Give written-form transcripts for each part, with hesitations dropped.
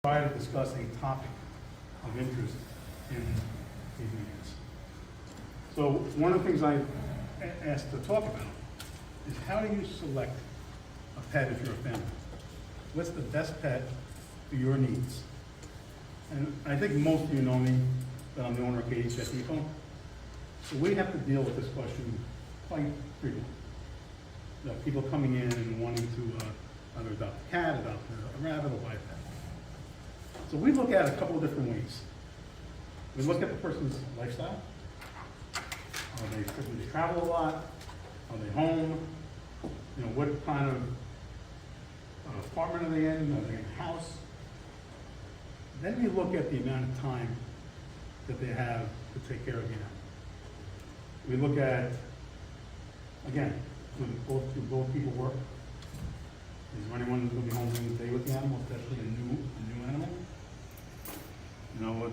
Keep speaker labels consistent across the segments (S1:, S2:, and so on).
S1: try to discuss a topic of interest in these meetings. So one of the things I asked to talk about is how do you select a pet if you're a family? What's the best pet for your needs? And I think most of you know me, that I'm the owner of Katie's Pet Depot. So we have to deal with this question quite frequently. People coming in and wanting to either adopt a cat, adopt a rabbit, or buy a pet. So we look at a couple of different ways. We look at the person's lifestyle. Are they frequently travel a lot? Are they home? You know, what kind of apartment are they in? Are they in a house? Then we look at the amount of time that they have to take care of the animal. We look at, again, do both people work? Is there anyone who's going to be home during the day with the animal, especially a new animal? You know,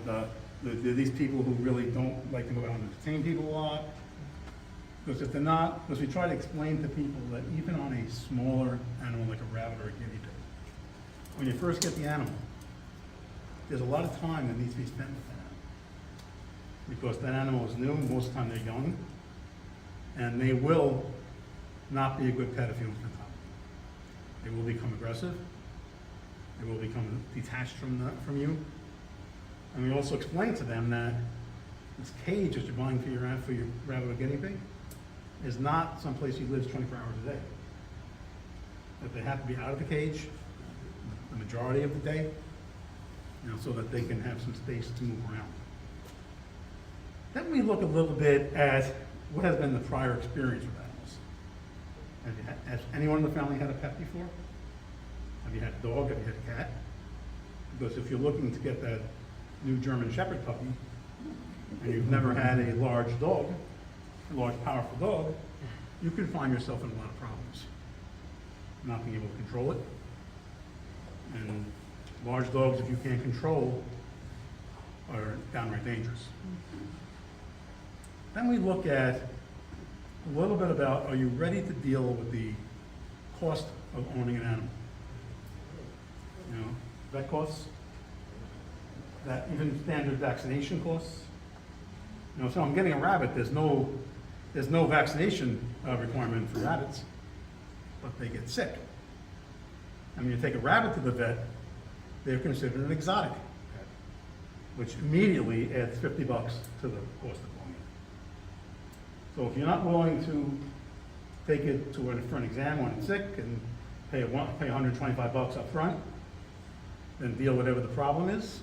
S1: these people who really don't like to go out and entertain people a lot. Because if they're not, because we try to explain to people that even on a smaller animal like a rabbit or a guinea pig, when you first get the animal, there's a lot of time that needs to be spent with that animal. Because that animal is new, most of the time they're young, and they will not be a good pet if you don't spend time with them. They will become aggressive. They will become detached from you. And we also explain to them that this cage that you're buying for your rabbit or guinea pig is not someplace he lives 24 hours a day. That they have to be out of the cage the majority of the day, you know, so that they can have some space to move around. Then we look a little bit at what has been the prior experience with animals. Has anyone in the family had a pet before? Have you had a dog? Have you had a cat? Because if you're looking to get that new German Shepherd puppy, and you've never had a large dog, a large powerful dog, you can find yourself in a lot of problems. Not being able to control it. And large dogs, if you can't control, are downright dangerous. Then we look at a little bit about, are you ready to deal with the cost of owning an animal? You know, vet costs, that even standard vaccination costs. You know, so I'm getting a rabbit, there's no vaccination requirement for rabbits, but they get sick. And when you take a rabbit to the vet, they're considered an exotic pet, which immediately adds $50 to the cost of owning it. So if you're not willing to take it for an exam when it's sick and pay $125 up front, then deal whatever the problem is.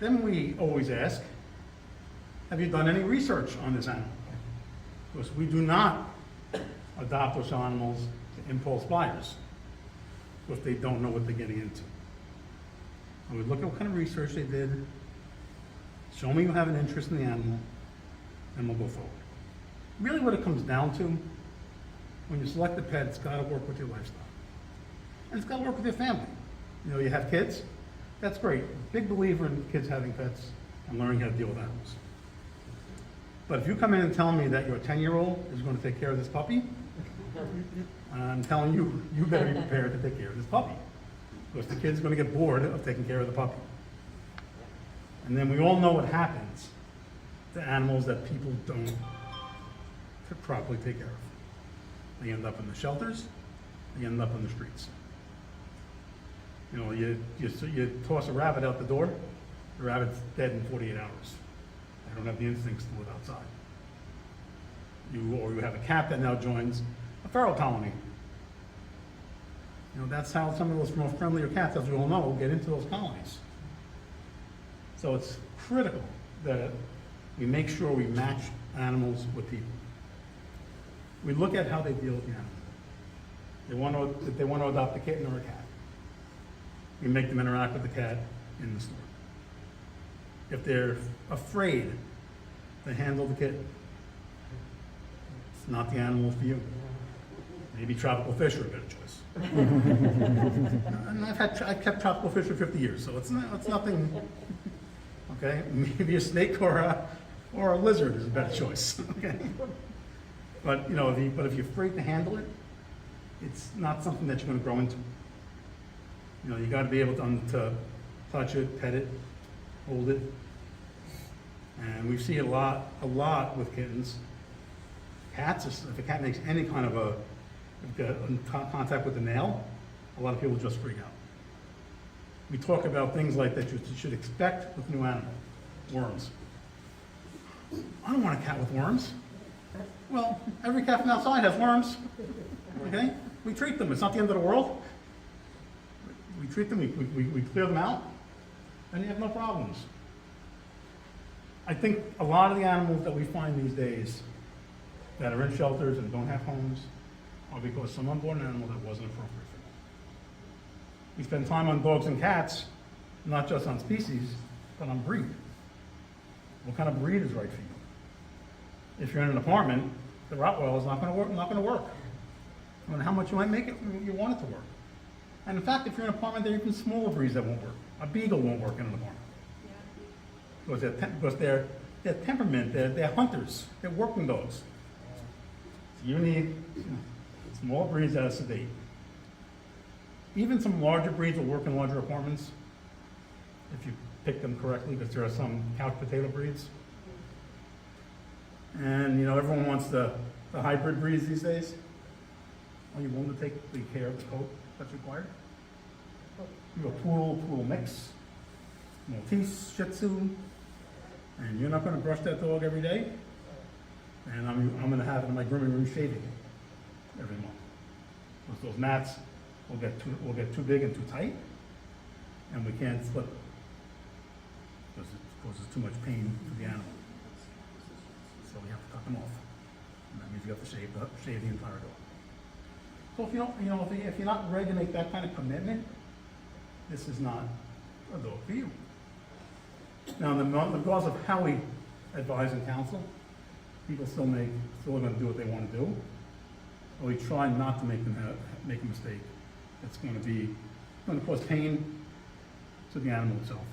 S1: Then we always ask, have you done any research on this animal? Because we do not adopt or sell animals to impulse buyers if they don't know what they're getting into. And we look at what kind of research they did, show me you have an interest in the animal, and we'll go forward. Really what it comes down to, when you select a pet, it's got to work with your lifestyle. And it's got to work with your family. You know, you have kids, that's great. Big believer in kids having pets and learning how to deal with animals. But if you come in and tell me that your 10-year-old is going to take care of this puppy, I'm telling you, you better be prepared to take care of this puppy. Because the kid's going to get bored of taking care of the puppy. And then we all know what happens to animals that people don't properly take care of. They end up in the shelters, they end up on the streets. You know, you toss a rabbit out the door, the rabbit's dead in 48 hours. They don't have the instincts to live outside. Or you have a cat that now joins a feral colony. You know, that's how some of those more friendlier cats, as we all know, get into those colonies. So it's critical that we make sure we match animals with people. We look at how they deal with the animal. If they want to adopt a kitten or a cat, we make them interact with the cat in the store. If they're afraid to handle the kitten, it's not the animal for you. Maybe tropical fish are a better choice. And I've kept tropical fish for 50 years, so it's nothing. Okay, maybe a snake or a lizard is a better choice. Okay, but you know, if you're afraid to handle it, it's not something that you're going to grow into. You know, you gotta be able to touch it, pet it, hold it. And we see a lot with kittens. Cats, if a cat makes any kind of contact with the nail, a lot of people just freak out. We talk about things like that you should expect with new animal, worms. I don't want a cat with worms. Well, every cat from outside has worms, okay? We treat them, it's not the end of the world. We treat them, we clear them out, and you have no problems. I think a lot of the animals that we find these days that are in shelters and don't have homes are because someone bought an animal that wasn't appropriate for them. We spend time on dogs and cats, not just on species, but on breed. What kind of breed is right for you? If you're in an apartment, the Rottweiler is not going to work. No matter how much you might make it, you want it to work. And in fact, if you're in an apartment, there are even smaller breeds that won't work. A beagle won't work in an apartment. Because their temperament, they're hunters, they're working dogs. So you need small breeds that are sedate. Even some larger breeds will work in larger apartments if you pick them correctly, because there are some couch potato breeds. And you know, everyone wants the hybrid breeds these days. Are you willing to take the care of the coat that's required? You have a poodle mix, Maltese, Shih Tzu, and you're not going to brush that dog every day. And I'm going to have it in my grooming room shaving it every month. Because those mats will get too big and too tight, and we can't slip it because it causes too much pain to the animal. So we have to cut them off, and that means you have to shave the entire dog. So if you don't, you know, if you're not ready to make that kind of commitment, this is not a dog for you. Now, because of how we advise and counsel, people still are going to do what they want to do. But we try not to make a mistake that's going to cause pain to the animal itself.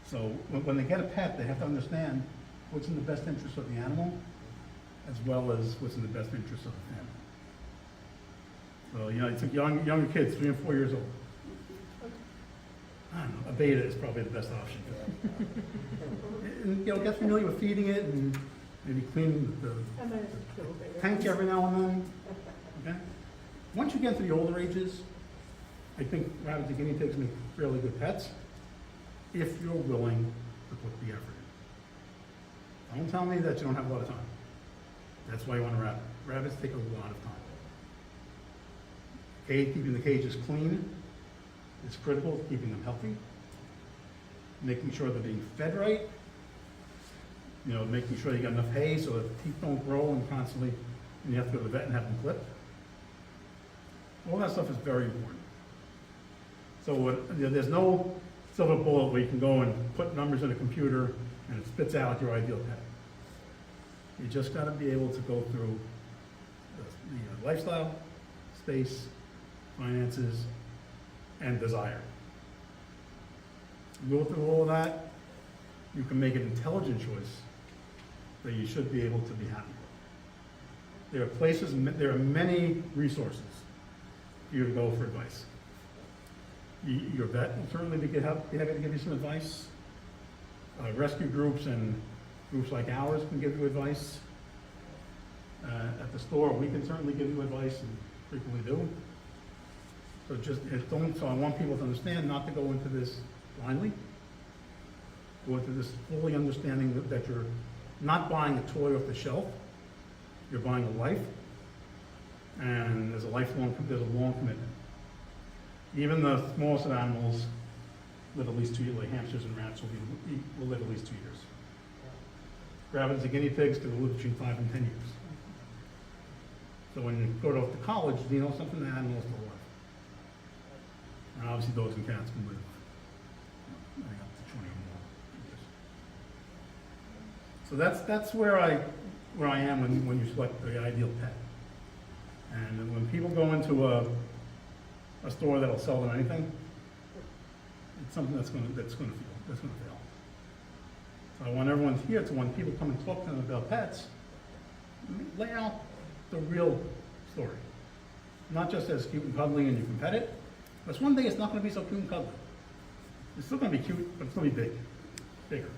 S1: So when they get a pet, they have to understand what's in the best interest of the animal, as well as what's in the best interest of the family. So, you know, it's like younger kids, 3 and 4 years old. I don't know, a beta is probably the best option for them. And, you know, get familiar with feeding it and maybe cleaning the tank every now and then. Okay? Once you get to the older ages, I think rabbits and guinea pigs make fairly good pets if you're willing to put the effort in. Don't tell me that you don't have a lot of time. That's why you want a rabbit. Rabbits take a lot of time. Keeping the cages clean is critical to keeping them healthy. Making sure they're being fed right. You know, making sure you got enough hay so that teeth don't grow and constantly, and you have to go to the vet and have them clipped. All that stuff is very important. So there's no silver bullet where you can go and put numbers in a computer and it spits out your ideal pet. You just got to be able to go through the lifestyle, space, finances, and desire. You go through all of that, you can make an intelligent choice that you should be able to be happy with. There are places, there are many resources for you to go for advice. Your vet will certainly be happy to give you some advice. Rescue groups and groups like ours can give you advice. At the store, we can certainly give you advice and frequently do. So I want people to understand not to go into this blindly. Go into this fully understanding that you're not buying a toy off the shelf. You're buying a life, and there's a long commitment. Even the smallest of animals live at least 2 years, like hamsters and rats will live at least 2 years. Rabbits and guinea pigs can live between 5 and 10 years. So when you go off to college, you know something, the animals still alive. And obviously dogs and cats can live up to 20 or more years. So that's where I am when you select the ideal pet. And when people go into a store that'll sell them anything, it's something that's going to fail. So I want everyone here to, when people come and talk to them about pets, lay out the real story. Not just as cute and cuddly and you can pet it, Because one day it's not gonna be so cute and cuddly. It's still gonna be cute, but it's gonna be bigger.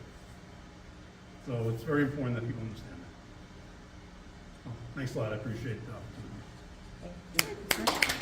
S1: So it's very important that people understand that. Well, thanks a lot, I appreciate the opportunity.
S2: Thank you.